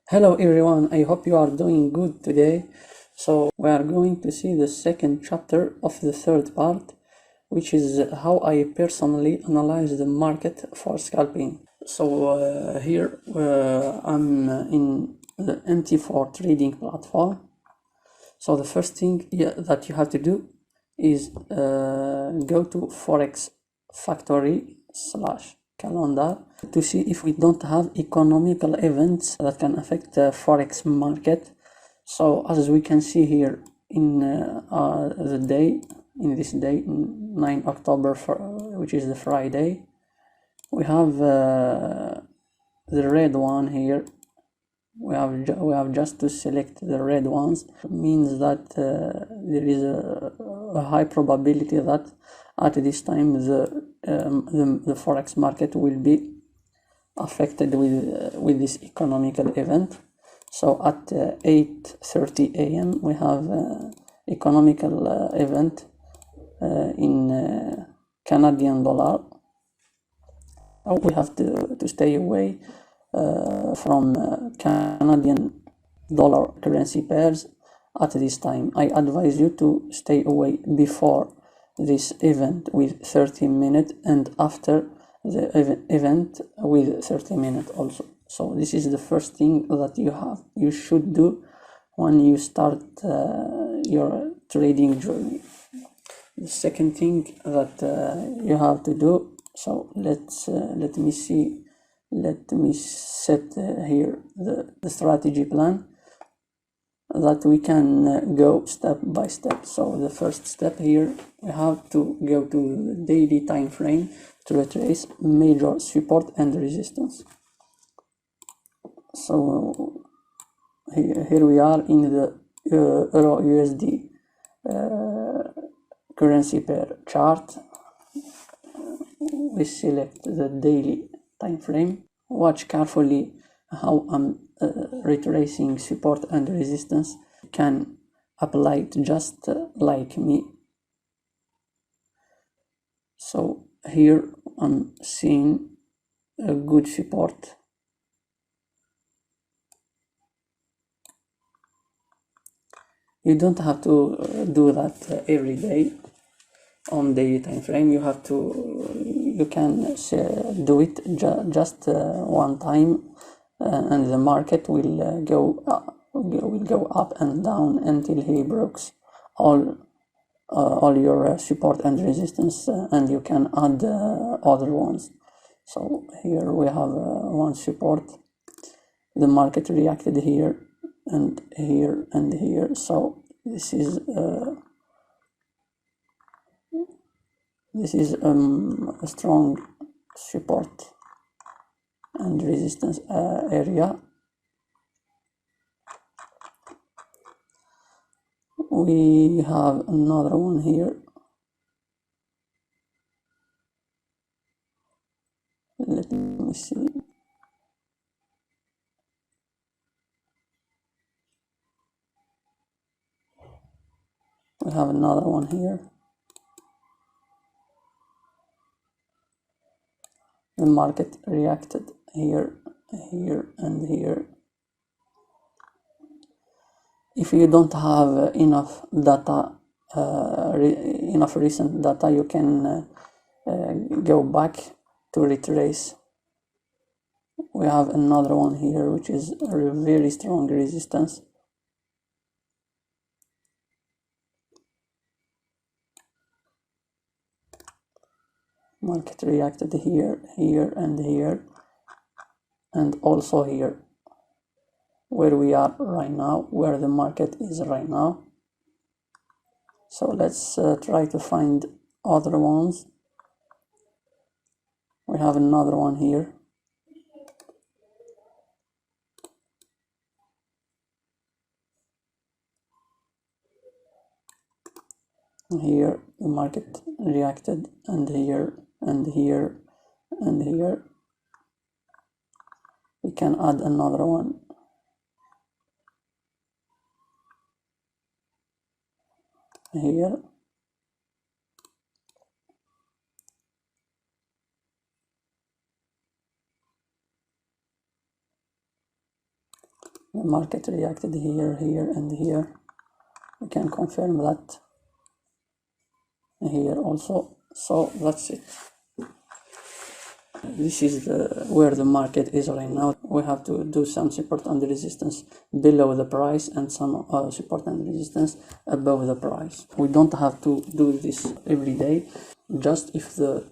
Hello everyone, I hope you are doing good today. So we are going to see the second chapter of the third part, which is how I personally analyze the market for scalping. So here I'm in the MT4 trading platform. So the first thing that you have to do is go to Forex Factory / calendar to see if we don't have economical events that can affect the Forex market. So as we can see here in this day, 9 October, which is the Friday, we have the red one here. We have just to select the red ones. It means that there is a high probability that at this time the forex market will be affected with this economical event. So at 8:30 a.m. we have economical event in Canadian dollar. We have to stay away from Canadian dollar currency pairs at this time. I advise you to stay away before this event with 30 minutes and after the event with 30 minutes also. So this is the first thing that you should do when you start your trading journey. The second thing that you have to do, so let me set here the strategy plan that we can go step by step. So the first step here, we have to go to the daily time frame to retrace major support and resistance. So here we are in the Euro USD currency pair chart. We select the daily time frame. Watch carefully how I'm retracing support and resistance. Can apply it just like me. So here I'm seeing a good support. You don't have to do that every day on daily time frame. You can do it just one time, and the market will go up and down until he breaks all your support and resistance, and you can add other ones. So here we have one support. The market reacted here and here and here, so this is a strong support and resistance area. We have another one here. Let me see. We have another one here. The market reacted here, here, and here. If you don't have enough data, enough recent data, you can go back to retrace. We have another one here, which is a very strong resistance. Market reacted here, here, and here, and also here, where we are right now, where the market is right now. So let's try to find other ones. We have another one here. Here the market reacted, and here and here and here. We can add another one. Here. The market reacted here, here, and here. We can confirm that here also. So that's it. This is where the market is right now. We have to do some support and resistance below the price and some support and resistance above the price. We don't have to do this every day. Just if the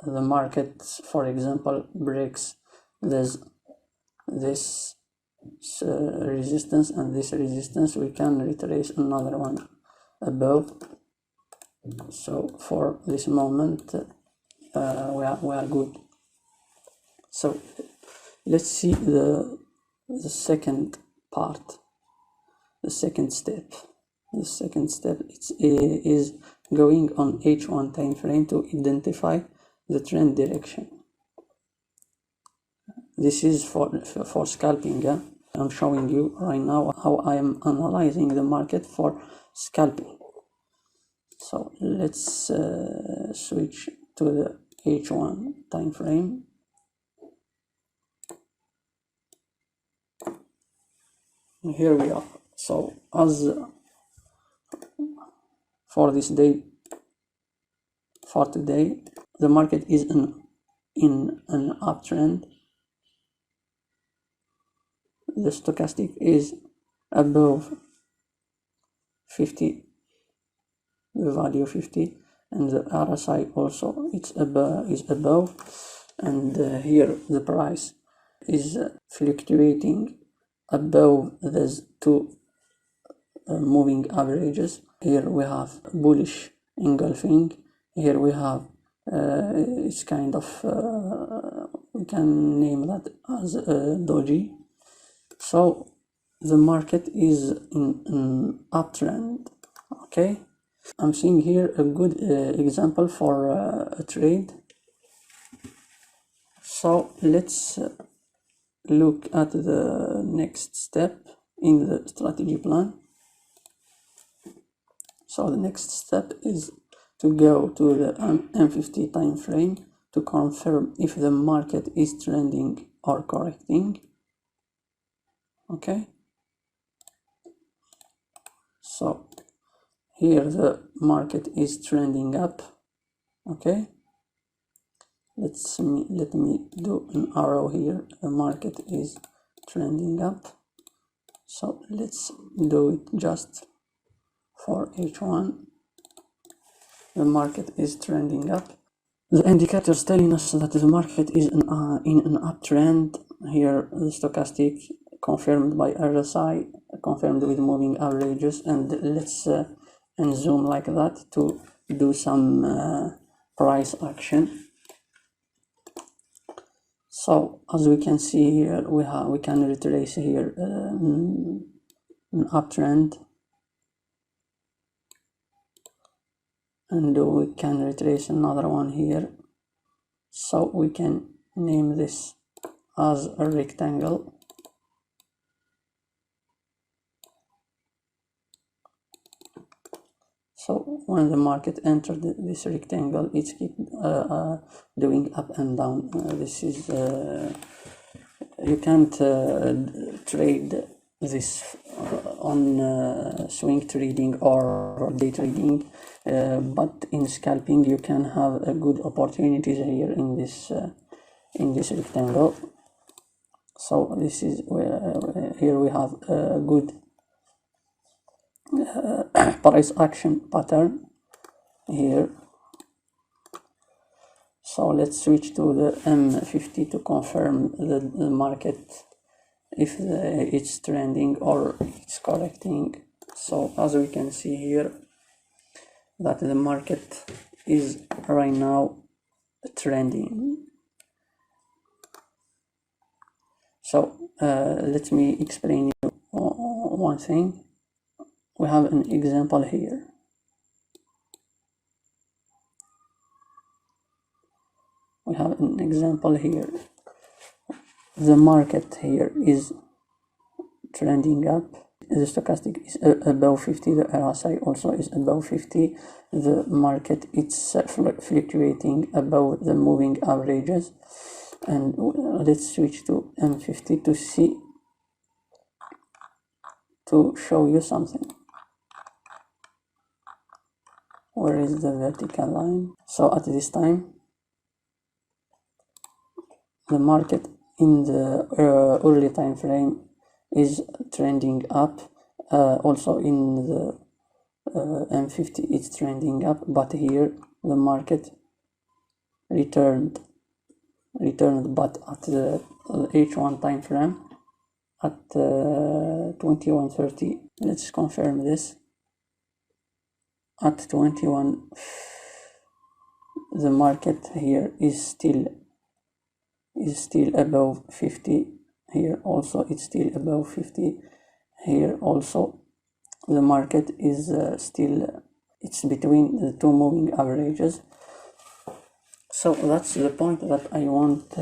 market, for example, breaks this resistance and this resistance, we can retrace another one above. So for this moment, we are good. So let's see the second part, the second step. The second step is going on H1 time frame to identify the trend direction. This is for scalping. Yeah? I'm showing you right now how I am analyzing the market for scalping. So let's switch to the H1 time frame. Here we are. So as for this day, for today, the market is in an uptrend. The stochastic is above 50, the value 50, and the RSI also is above, and here the price is fluctuating above these two moving averages. Here we have bullish engulfing. Here we have it's kind of we can name that as doji. So the market is in an uptrend. Okay, I'm seeing here a good example for a trade. So let's look at the next step in the strategy plan. So the next step is to go to the M50 time frame to confirm if the market is trending or correcting. Okay, so here the market is trending up. Okay, let me do an arrow here. The market is trending up, so let's do it just for H1. The market is trending up. The indicators telling us that the market is in an uptrend. Here the stochastic confirmed by RSI, confirmed with moving averages, and let's zoom like that to do some price action. So as we can see here, we can retrace here an uptrend, and we can retrace another one here. So we can name this as a rectangle. So when the market entered this rectangle, it's keep doing up and down. This is you can't trade this on swing trading or day trading, but in scalping you can have a good opportunities here in this rectangle. So this is where here we have a good price action pattern here. So let's switch to the M50 to confirm the market if it's trending or it's correcting. So as we can see here, that the market is right now trending. So let me explain you one thing. We have an example here. We have an example here. The market here is trending up. The stochastic is above 50. The RSI also is above 50. The market is fluctuating above the moving averages. And let's switch to M50 to see to show you something. Where is the vertical line? So at this time, the market in the early time frame is trending up. Also in the M50 it's trending up, but here the market returned, but at the H1 time frame at 21:30. Let's confirm this. At 21, the market here is still above 50. Here also it's still above 50. Here also the market is still, it's between the two moving averages. So that's the point that I want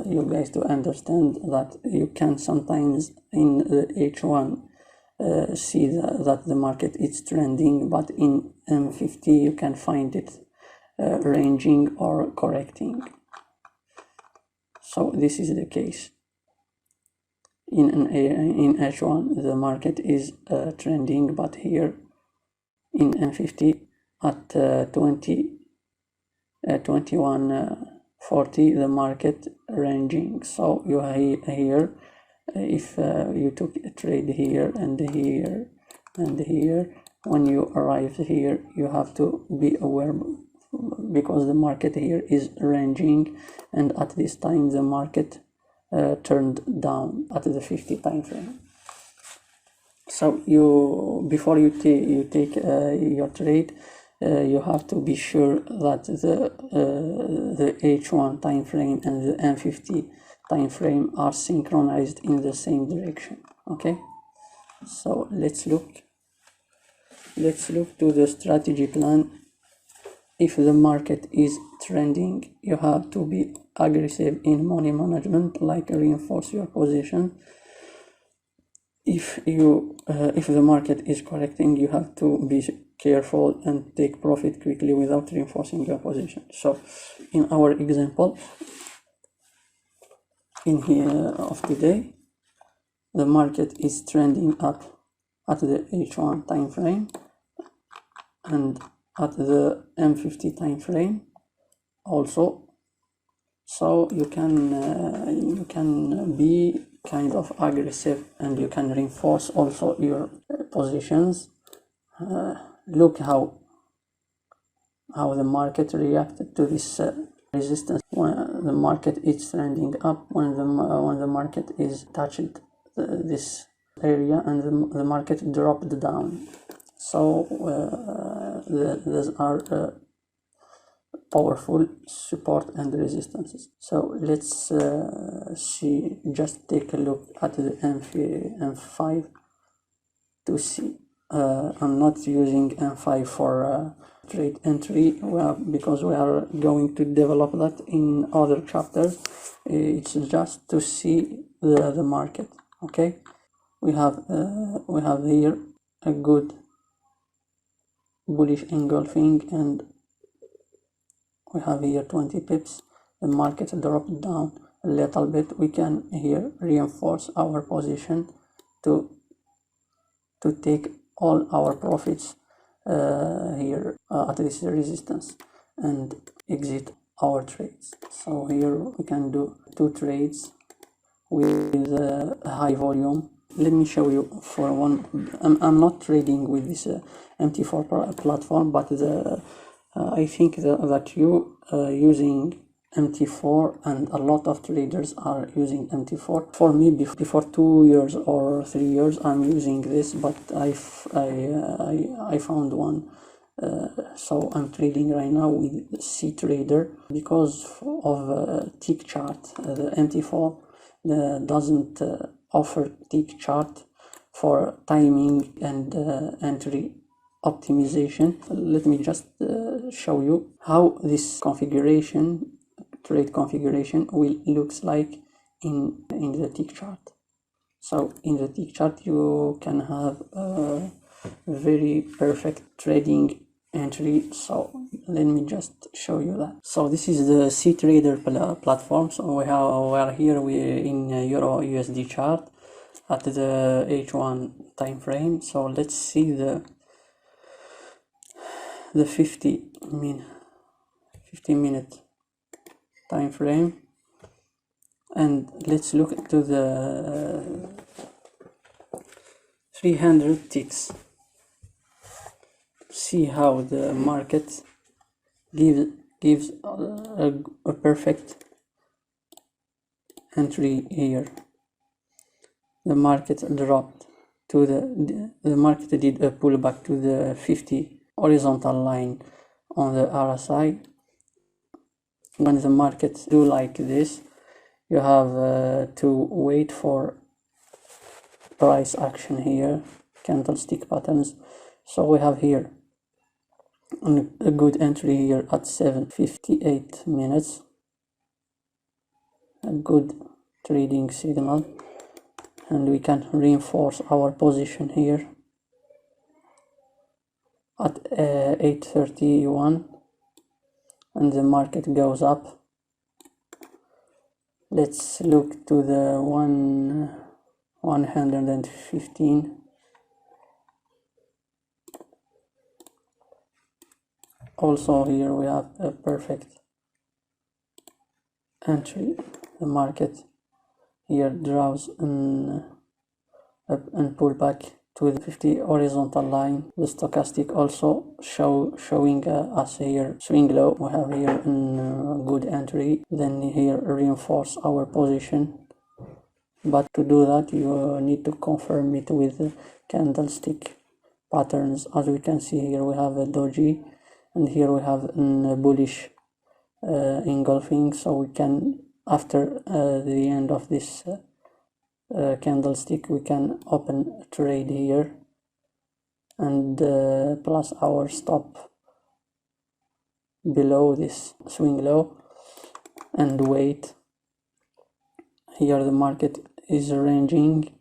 you guys to understand, that you can sometimes in the H1 see that the market is trending, but in M50 you can find it ranging or correcting. So this is the case. In H1 the market is trending, but here in M50 at 21:40 the market ranging. So you here, if you took a trade here and here and here, when you arrive here you have to be aware, because the market here is ranging, and at this time the market turned down at the 50 time frame. So you, before you take your trade, you have to be sure that the H1 time frame and the M50 time frame are synchronized in the same direction. Okay, so let's look to the strategy plan. If the market is trending, you have to be aggressive in money management, like reinforce your position. If the market is correcting, you have to be careful and take profit quickly without reinforcing your position. So in our example in here of today, the market is trending up at the H1 time frame and at the M50 time frame also. So you can be kind of aggressive, and you can reinforce also your positions. Look how the market reacted to this resistance. When the market is trending up, when the market is touched this area, and the market dropped down. So those are powerful support and resistances. So let's see, just take a look at the M5 to see. I'm not using M5 for trade entry, because we are going to develop that in other chapters. It's just to see the market. Okay, we have here a good bullish engulfing, and we have here 20 pips. The market dropped down a little bit. We can here reinforce our position to take all our profits here at this resistance and exit our trades. So here we can do 2 trades with a high volume. Let me show you for one. I'm not trading with this MT4 platform, but I think that you using MT4, and a lot of traders are using MT4. For me, before 2 years or 3 years, I'm using this, but I found one. So I'm trading right now with C Trader because of tick chart. The MT4 doesn't offer tick chart for timing and entry optimization. Let me just show you how this trade configuration will looks like in the tick chart. So in the tick chart you can have a very perfect trading entry. So let me just show you that. So this is the C Trader platform. So we are here in Euro USD chart. at the H1 time frame. So let's see the 50 minute time frame, and let's look to the 300 ticks. See how the market gives a perfect entry here. The market dropped to the market did a pullback to the 50 horizontal line on the RSI. When the market do like this, you have to wait for price action here, candlestick patterns. So we have here a good entry here at 7:58 minutes, a good trading signal, and we can reinforce our position here at 8:31, and the market goes up. Let's look to the 115. Also here we have a perfect entry. The market here draws and pull back to the 50 horizontal line. The stochastic also showing us here swing low. We have here a good entry, then here reinforce our position. But to do that, you need to confirm it with candlestick patterns. As we can see here, we have a doji, and here we have a bullish engulfing. So we can, after the end of this candlestick, we can open a trade here and plus our stop below this swing low and wait. Here the market is ranging.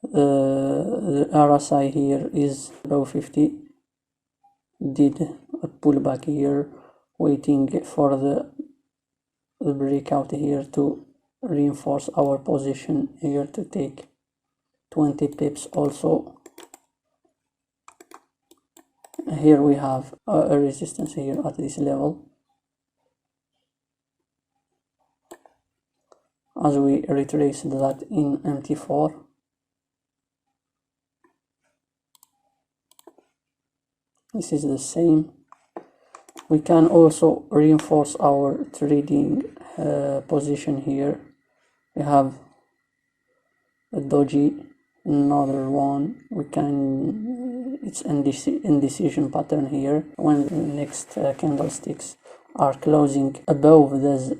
The RSI here is below 50. Did a pullback here, waiting for the breakout here to reinforce our position here to take 20 pips also. Here we have a resistance here at this level. As we retrace that in MT4, this is the same. We can also reinforce our trading position here. We have a doji, another one. We can, it's indecision pattern here. When the next candlesticks are closing above those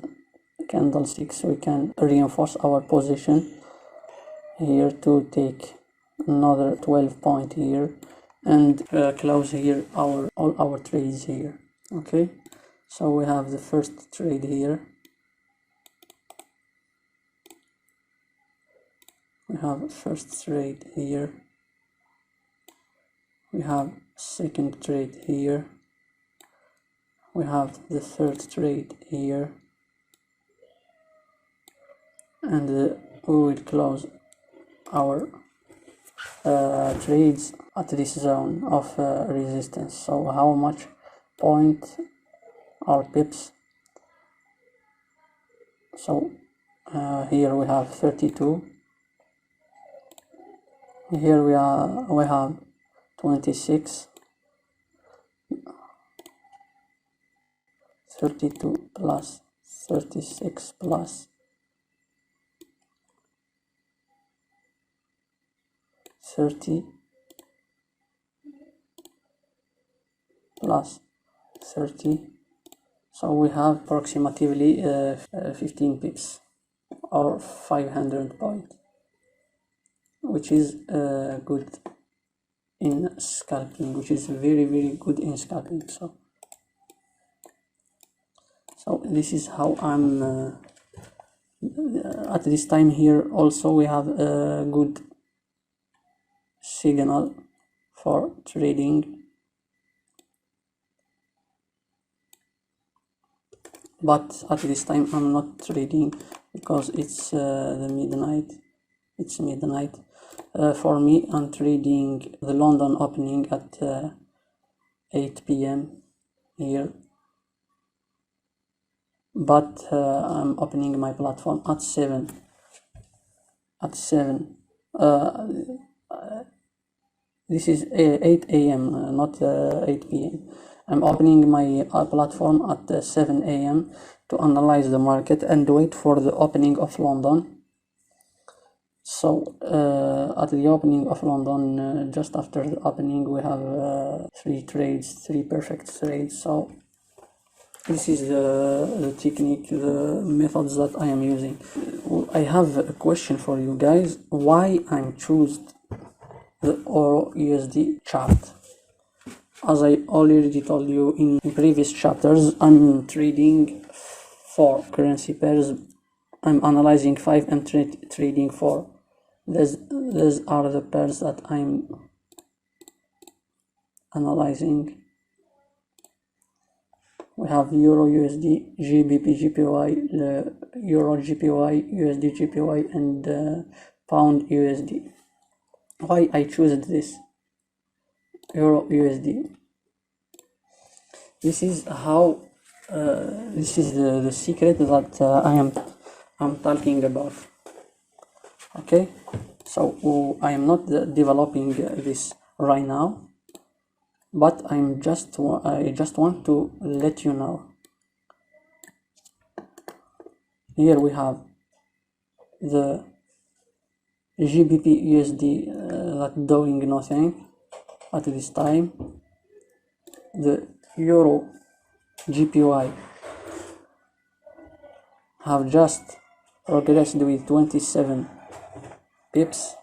candlesticks, we can reinforce our position here to take another 12 point here and close here all our trades here. Okay, so we have the first trade here, we have first trade here, we have second trade here, we have the third trade here, and we will close our trades at this zone of resistance. So how much point our pips? So here we have 32, here we have 26, 32 plus 36 plus 30 plus 30, so we have approximately 15 pips or 500 points, which is good in scalping, which is very good in scalping. So this is how I'm at this time here. Also we have a good signal for trading, but at this time I'm not trading because it's the midnight. It's midnight. For me, I'm trading the London opening at 8 p.m. here, but I'm opening my platform at 7. This is 8 a.m. Not 8 p.m. I'm opening my platform at 7 a.m. to analyze the market and wait for the opening of London. So at the opening of London, just after the opening, we have 3 perfect trades. So this is the technique, the methods that I am using. I have a question for you guys. Why I'm choosing the Euro USD chart? As I already told you in previous chapters, I'm trading 4 currency pairs. I'm analyzing 5 and trading 4. These are the pairs that I'm analyzing. We have Euro USD, GBP GPY, Euro GPY, USD GPY, and Pound USD. Why I choose this Euro USD? This is how this is the secret that I'm talking about. Okay, so I am not developing this right now, but I just want to let you know. Here we have the GBP USD that doing nothing at this time. The Euro GPY have just progressed with 27 pips.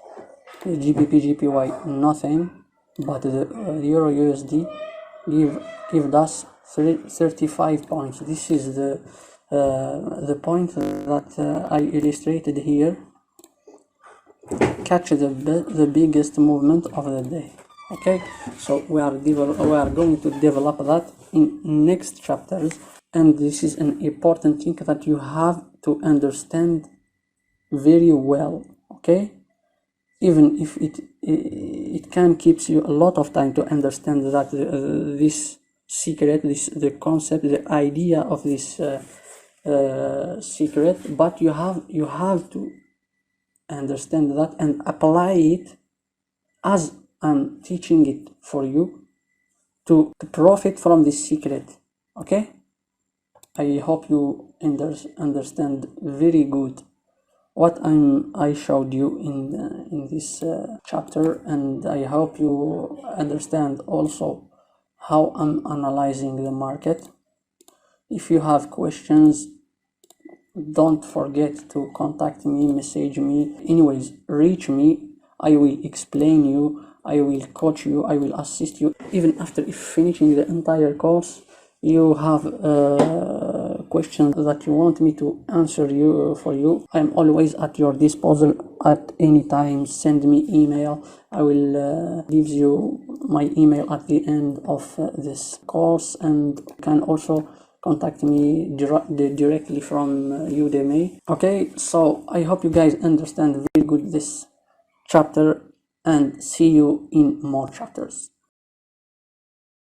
The GBP GPY nothing, but the Euro USD give us 35 points. This is the point that I illustrated here. Catch the biggest movement of the day. Okay, so we are going to develop that in next chapters, and this is an important thing that you have to understand very well. Okay, even if it can keep you a lot of time to understand that this secret, the concept, the idea of this secret, but you have to understand that and apply it as I'm teaching it for you to profit from this secret. Okay, I hope you understand very good what I showed you in this chapter, and I hope you understand also how I'm analyzing the market. If you have questions, don't forget to contact me, message me. Anyways, reach me. I will explain you, I will coach you, I will assist you. Even after finishing the entire course, you have questions that you want me to answer for you. I'm always at your disposal at any time. Send me email. I will give you my email at the end of this course, and you can also contact me directly from Udemy. Okay, so I hope you guys understand very good this chapter, and see you in more chapters.